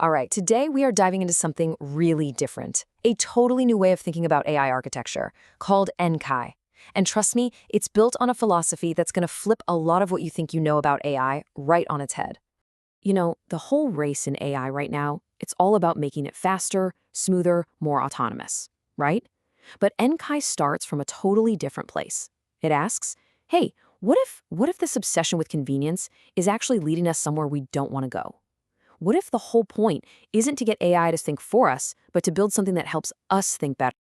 All right, today we are diving into something really different, a totally new way of thinking about AI architecture called NKAI. And trust me, it's built on a philosophy that's going to flip a lot of what you think you know about AI right on its head. You know, the whole race in AI right now, it's all about making it faster, smoother, more autonomous, right? But NKAI starts from a totally different place. It asks, hey, what if this obsession with convenience is actually leading us somewhere we don't want to go? What if the whole point isn't to get AI to think for us, but to build something that helps us think better?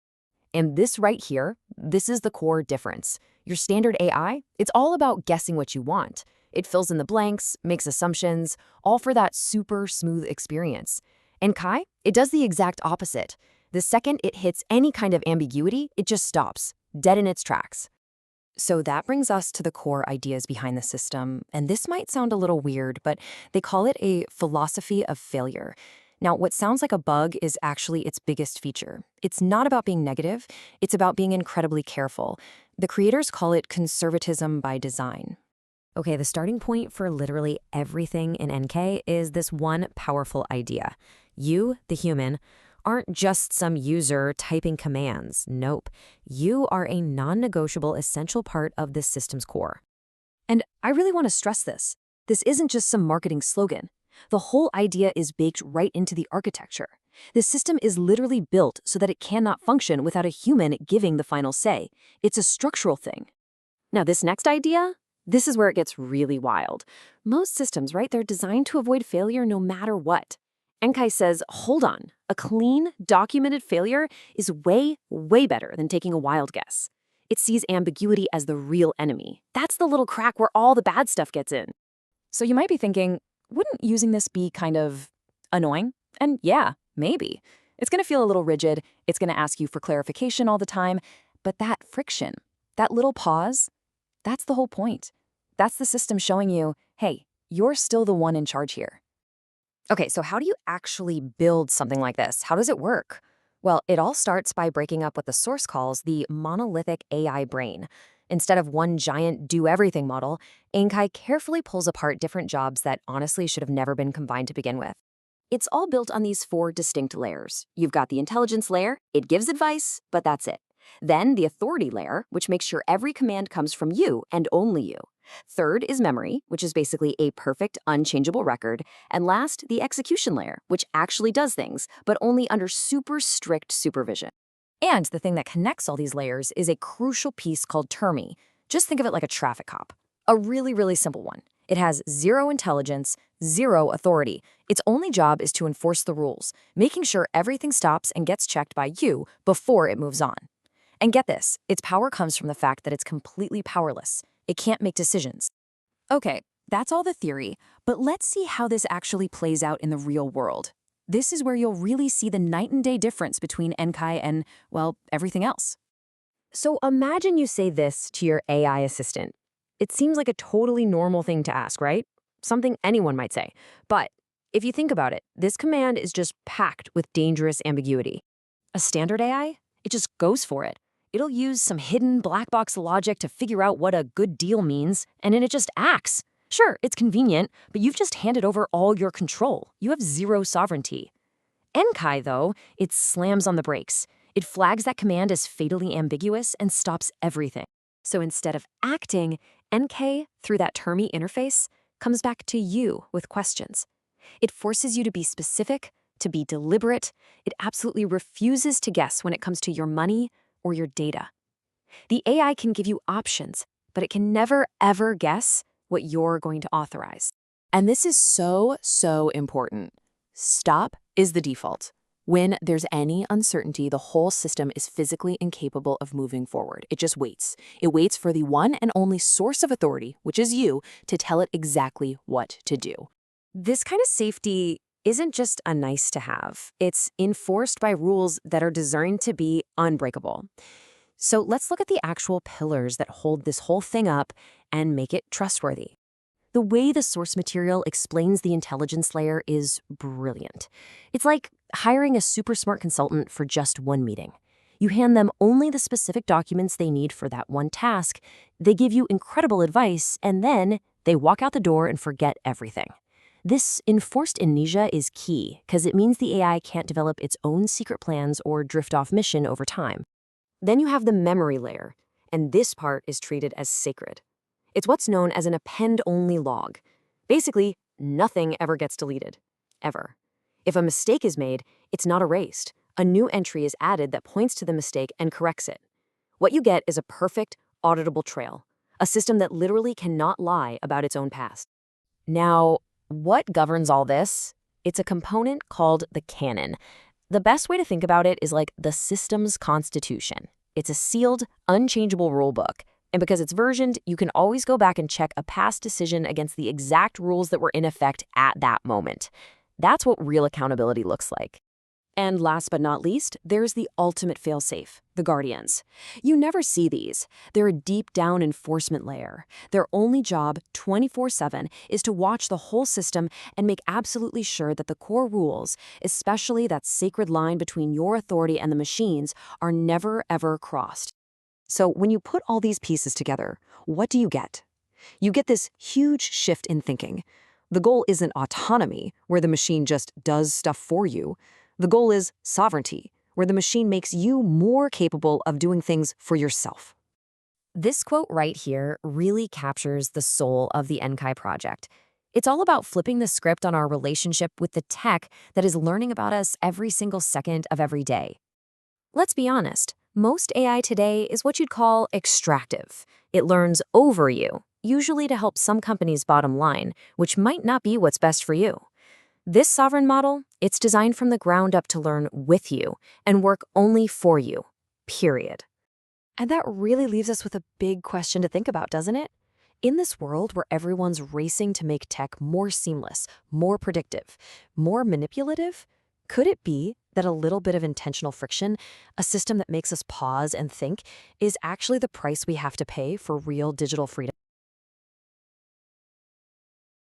And this right here, this is the core difference. Your standard AI, it's all about guessing what you want. It fills in the blanks, makes assumptions, all for that super smooth experience. And Kai, it does the exact opposite. The second it hits any kind of ambiguity, it just stops, dead in its tracks. So that brings us to the core ideas behind the system, and this might sound a little weird, but they call it a philosophy of failure. Now, what sounds like a bug is actually its biggest feature. It's not about being negative, it's about being incredibly careful. The creators call it conservatism by design. Okay, the starting point for literally everything in NK is this one powerful idea. You, the human, aren't just some user typing commands. Nope. You are a non-negotiable essential part of this system's core. And I really want to stress this. This isn't just some marketing slogan. The whole idea is baked right into the architecture. The system is literally built so that it cannot function without a human giving the final say. It's a structural thing. Now, this next idea, this is where it gets really wild. Most systems, right, they're designed to avoid failure no matter what. NKAI says, hold on, a clean, documented failure is way, way better than taking a wild guess. It sees ambiguity as the real enemy. That's the little crack where all the bad stuff gets in. So you might be thinking, wouldn't using this be kind of annoying? And yeah, maybe. It's going to feel a little rigid. It's going to ask you for clarification all the time. But that friction, that little pause, that's the whole point. That's the system showing you, hey, you're still the one in charge here. Okay, so how do you actually build something like this? How does it work? Well, it all starts by breaking up what the source calls the monolithic AI brain. Instead of one giant do-everything model, NKAI carefully pulls apart different jobs that honestly should have never been combined to begin with. It's all built on these four distinct layers. You've got the intelligence layer, it gives advice, but that's it. Then the authority layer, which makes sure every command comes from you and only you. Third is memory, which is basically a perfect, unchangeable record. And last, the execution layer, which actually does things, but only under super strict supervision. And the thing that connects all these layers is a crucial piece called Termi. Just think of it like a traffic cop. A really, really simple one. It has zero intelligence, zero authority. Its only job is to enforce the rules, making sure everything stops and gets checked by you before it moves on. And get this, its power comes from the fact that it's completely powerless. It can't make decisions. Okay, that's all the theory, but let's see how this actually plays out in the real world. This is where you'll really see the night and day difference between NKAI and, well, everything else. So imagine you say this to your AI assistant. It seems like a totally normal thing to ask, right? Something anyone might say. But if you think about it, this command is just packed with dangerous ambiguity. A standard AI? It just goes for it. It'll use some hidden black box logic to figure out what a good deal means, and then it just acts. Sure, it's convenient, but you've just handed over all your control. You have zero sovereignty. NKAI, though, it slams on the brakes. It flags that command as fatally ambiguous and stops everything. So instead of acting, NKAI, through that Termi interface, comes back to you with questions. It forces you to be specific, to be deliberate. It absolutely refuses to guess when it comes to your money or your data. The AI can give you options, but it can never, ever guess what you're going to authorize. And this is so, so important. Stop is the default. When there's any uncertainty, the whole system is physically incapable of moving forward. It just waits. It waits for the one and only source of authority, which is you, to tell it exactly what to do. This kind of safety isn't just a nice to have. It's enforced by rules that are designed to be unbreakable. So let's look at the actual pillars that hold this whole thing up and make it trustworthy. The way the source material explains the intelligence layer is brilliant. It's like hiring a super smart consultant for just one meeting. You hand them only the specific documents they need for that one task, they give you incredible advice, and then they walk out the door and forget everything. This enforced amnesia is key because it means the AI can't develop its own secret plans or drift off mission over time. Then you have the memory layer, and this part is treated as sacred. It's what's known as an append-only log. Basically, nothing ever gets deleted. Ever. If a mistake is made, it's not erased. A new entry is added that points to the mistake and corrects it. What you get is a perfect, auditable trail, a system that literally cannot lie about its own past. Now, what governs all this? It's a component called the canon. The best way to think about it is like the system's constitution. It's a sealed, unchangeable rulebook. And because it's versioned, you can always go back and check a past decision against the exact rules that were in effect at that moment. That's what real accountability looks like. And last but not least, there's the ultimate failsafe, the Guardians. You never see these. They're a deep-down enforcement layer. Their only job, 24/7, is to watch the whole system and make absolutely sure that the core rules, especially that sacred line between your authority and the machines, are never, ever crossed. So when you put all these pieces together, what do you get? You get this huge shift in thinking. The goal isn't autonomy, where the machine just does stuff for you. The goal is sovereignty, where the machine makes you more capable of doing things for yourself. This quote right here really captures the soul of the Enkai project. It's all about flipping the script on our relationship with the tech that is learning about us every single second of every day. Let's be honest, most AI today is what you'd call extractive. It learns over you, usually to help some companies' bottom line, which might not be what's best for you. This sovereign model, it's designed from the ground up to learn with you and work only for you, period. And that really leaves us with a big question to think about, doesn't it? In this world where everyone's racing to make tech more seamless, more predictive, more manipulative, could it be that a little bit of intentional friction, a system that makes us pause and think, is actually the price we have to pay for real digital freedom?